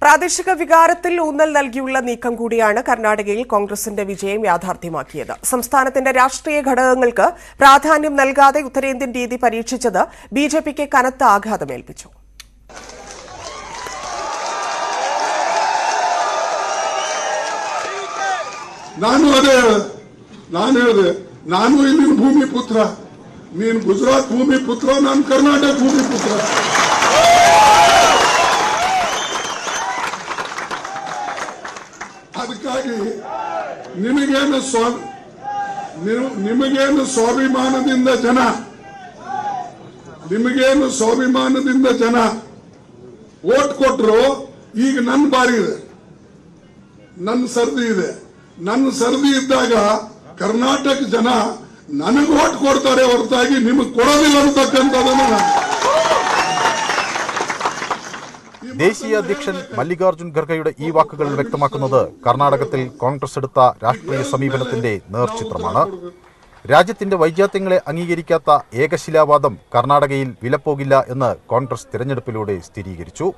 പ്രാദേശിക വികാരത്തിൽ ഊന്നൽ നൽകിയുള്ള നീക്കം കൂടിയാണ് കർണാടകയിൽ കോൺഗ്രസിന്റെ വിജയം യാഥാർത്ഥ്യമാക്കിയത്. സംസ്ഥാനത്തിന്റെ രാഷ്ട്രീയ ഘടകങ്ങൾക്ക് പ്രാധാന്യം നൽകാതെ ഉത്തരേന്ത്യൻ രീതി പരീക്ഷിച്ചത് ബിജെപിക്ക് കനത്ത ആഘാതമേൽപ്പിച്ചു. ನಾನು ಇಲ್ಲಿನ ಭೂಮಿ ಪುತ್ರ, ನೀನು ಗುಜರಾತ್ ಭೂಮಿ ಪುತ್ರ, ನಾನು ಕರ್ನಾಟಕ ಭೂಮಿ ಪುತ್ರ. ಅದಕ್ಕಾಗಿ ನಿಮಗೇನು ಸ್ವಾಭಿಮಾನದಿಂದ ಜನ ವೋಟ್ ಕೊಟ್ಟರು. ಈಗ ನನ್ನ ಬಾರಿ ಇದೆ, ನನ್ನ ಸರದಿ ಇದೆ. ನನ್ನ ಸರದಿ ಇದ್ದಾಗ ಕರ್ನಾಟಕ ಜನ ನನಗೆ ವೋಟ್ ಕೊಡ್ತಾರೆ ಹೊರತಾಗಿ ನಿಮಗೆ ಕೊಡೋದಿಲ್ಲ ಅಂತಕ್ಕಂಥದ್ದನ್ನು ദേശീയ അധ്യക്ഷൻ മല്ലികാർജുൻ ഖർഗെയുടെ ഈ വാക്കുകൾ വ്യക്തമാക്കുന്നത് കർണാടകത്തിൽ കോൺഗ്രസ് എടുത്ത രാഷ്ട്രീയ സമീപനത്തിന്റെ നേർചിത്രമാണ്. രാജ്യത്തിന്റെ വൈജാത്യങ്ങളെ അംഗീകരിക്കാത്ത ഏകശിലാവാദം കർണാടകയിൽ വിലപ്പോകില്ല എന്ന് കോൺഗ്രസ് തിരഞ്ഞെടുപ്പിലൂടെ സ്ഥിരീകരിച്ചു.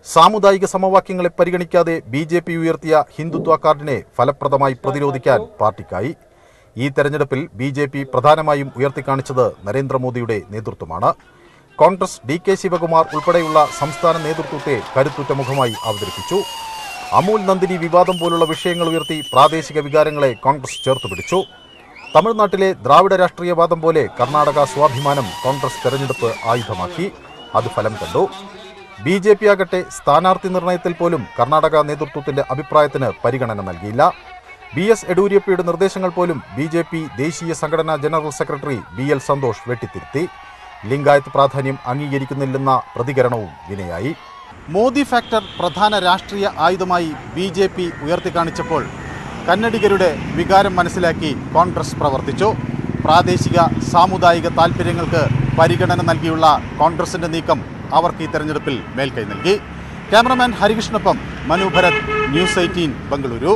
സാമുദായിക സമവാക്യങ്ങളെ പരിഗണിക്കാതെ ബിജെപി ഉയർത്തിയ ഹിന്ദുത്വ കാർഡിനെ ഫലപ്രദമായി പ്രതിരോധിക്കാൻ പാർട്ടിക്കായി. ഈ തെരഞ്ഞെടുപ്പിൽ ബിജെപി പ്രധാനമായും ഉയർത്തിക്കാണിച്ചത് നരേന്ദ്രമോദിയുടെ നേതൃത്വമാണ്. കോൺഗ്രസ് DK ശിവകുമാർ ഉൾപ്പെടെയുള്ള സംസ്ഥാന നേതൃത്വത്തെ കരുത്തുറ്റ മുഖമായി അവതരിപ്പിച്ചു. അമൂൽ നന്ദിനി വിവാദം പോലുള്ള വിഷയങ്ങൾ ഉയർത്തി പ്രാദേശിക വികാരങ്ങളെ കോൺഗ്രസ് ചേർത്തുപിടിച്ചു. തമിഴ്നാട്ടിലെ ദ്രാവിഡ രാഷ്ട്രീയവാദം പോലെ കർണാടക സ്വാഭിമാനം കോൺഗ്രസ് തെരഞ്ഞെടുപ്പ് ആയുധമാക്കി. അത് ഫലം കണ്ടു. ബിജെപി ആകട്ടെ സ്ഥാനാർത്ഥി നിർണയത്തിൽ പോലും കർണാടക നേതൃത്വത്തിന്റെ അഭിപ്രായത്തിന് പരിഗണന നൽകിയില്ല. BS യെഡ്യൂരപ്പയുടെ നിർദ്ദേശങ്ങൾ പോലും ബിജെപി ദേശീയ സംഘടനാ ജനറൽ സെക്രട്ടറി BL സന്തോഷ് വെട്ടിത്തിരുത്തി. ലിംഗായത്ത് പ്രാധാന്യം അംഗീകരിക്കുന്നില്ലെന്ന പ്രതികരണവും വിനയായി. മോദി ഫാക്ടർ പ്രധാന രാഷ്ട്രീയ ആയുധമായി ബിജെപി ഉയർത്തിക്കാണിച്ചപ്പോൾ കന്നഡിഗരുടെ വികാരം മനസ്സിലാക്കി കോൺഗ്രസ് പ്രവർത്തിച്ചു. പ്രാദേശിക സാമുദായിക താൽപ്പര്യങ്ങൾക്ക് പരിഗണന നൽകിയുള്ള കോൺഗ്രസിന്റെ നീക്കം അവർക്ക് ഈ തെരഞ്ഞെടുപ്പിൽ മേൽക്കൈ നൽകി. ക്യാമറമാൻ ഹരികൃഷ്ണൊപ്പം മനു ഭരത്, News 18 ബംഗളൂരു.